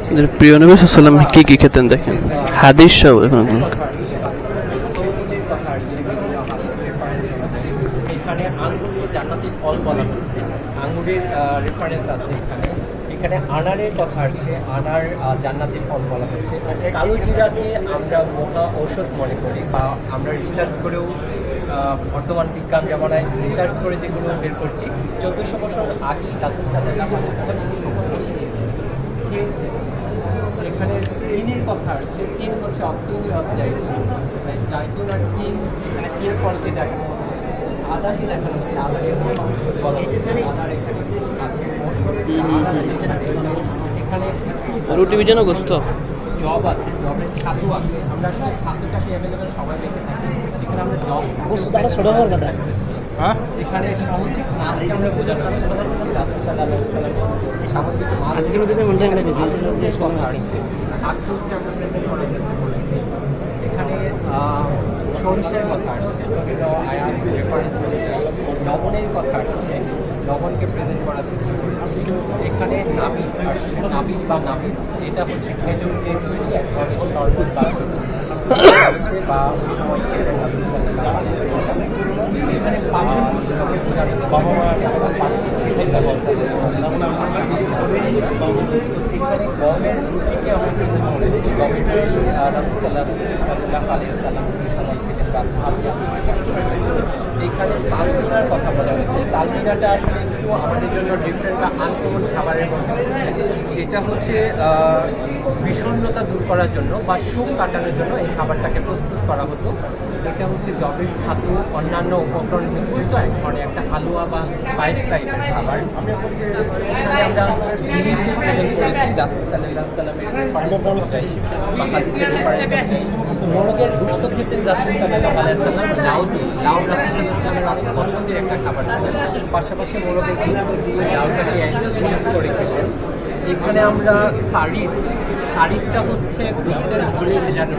প্রিয় নবী সাল্লাল্লাহু আলাইহি কি কি খেতেন দেখেন, হাদিস সহ দেখুন। এখানে আঙ্গুর জান্নাতি ফল বলা হচ্ছে, আঙ্গুরের রেফারেন্স আছে এখানে। এখানে আনারের কথা আসছে, আনার জান্নাতি ফল বলা হচ্ছে। কালো জিরাকে আমরা মহা ঔষধ মনে করি, বা আমরা রিসার্চ করেও বর্তমান বিজ্ঞান জামানায় রিসার্চ করে যেগুলো বের করছি, 1400 বছর আগে রাসূল সাল্লাল্লাহু আলাইহি ওয়াসাল্লাম খেয়েছে। এখানে তিনের কথা আসছে, তিন হচ্ছে অক্টিনি অফ জাইতুন, জাইতুন আর তিন, এখানে তিন ফলকে দেখানো হচ্ছে। আদাকে দেখানো হচ্ছে, আদাকে ঔষধ বলা হচ্ছে। আদার এখানে আছে এখানে রুটি বিজানো গোস্ত, জব আছে, জবের ছাতু আছে। আমরা আসলে ছাতুটাকে অ্যাভেলেবেল সবাই দেখে থাকি, যেখানে আমরা জব গোস্তটা ছোট হওয়ার কথা। এখানে সামুদ্রিক মাছকে আমরা বোঝানোর চেষ্টা করছি। রাসূল সাল্লাল্লাহু আলাইহি ওয়াসাল্লাম সামুদ্রিক মাছ যে কথা আসছে, আখরোটকে আমরা প্রেজেন্ট করার চেষ্টা করেছি। এখানে সরিষার কথা আসছে, বিভিন্ন আয়াত রেফারেন্স অনুযায়ী লবণের কথা আসছে, লবণকে প্রেজেন্ট করার চেষ্টা করেছি। এখানে নাবিদ আসছে, নাবিদ বা নাবিস, এটা হচ্ছে খেজুর দিয়ে তৈরি এক ধরনের শরবত বা ওই সময় খেতেন রাসূল সাল্লাল্লাহু আলাইহি ওয়াসাল্লাম। এখানে পাখির গোশতকে বোঝানো এখানে গমের রুটিকে আমরা কিন্তু বলেছি, গমের রুটি রাসূল সাল্লাল্লাহু আলাইহি ওয়াসাল্লাম সবাই খেতেন। এখানে তালমিনার কথা বলা হয়েছে। তালমিনাটা আসলে একটু আমাদের জন্য ডিফারেন্ট বা আনকমন খাবারের মধ্যে হচ্ছে। এটা হচ্ছে বিষণ্ণতা দূর করার জন্য বা সুখ কাটানোর জন্য এই খাবারটাকে প্রস্তুত করা হতো। এটা হচ্ছে জবের ছাতু, অন্যান্য উপকরণ মিশ্রিত এক ধরনের একটা হালুয়া বা পায়েস টাইপের খাবার। এখানে আমরা বিরিয়ানি প্রেজেন্ট করেছি রাসূল সাল্লাল্লাহু আলাইহি ওয়াসাল্লাম। মোরগের গোশত খেতেন রাসূল সাল্লাল্লাহু আলাইহি ওয়াসাল্লাম, লাউ দিয়ে, লাউ রাসূল সাল্লাল্লাহু আলাইহি ওয়াসাল্লামের পছন্দের একটা খাবার ছিল। পাশাপাশি মোরগের গোশত দিয়ে লাউটাকে মিক্স করে খেতেন। এখানে আমরা সারিদ, সারিদটা হচ্ছে গোশতের ঝোলে ভেজানো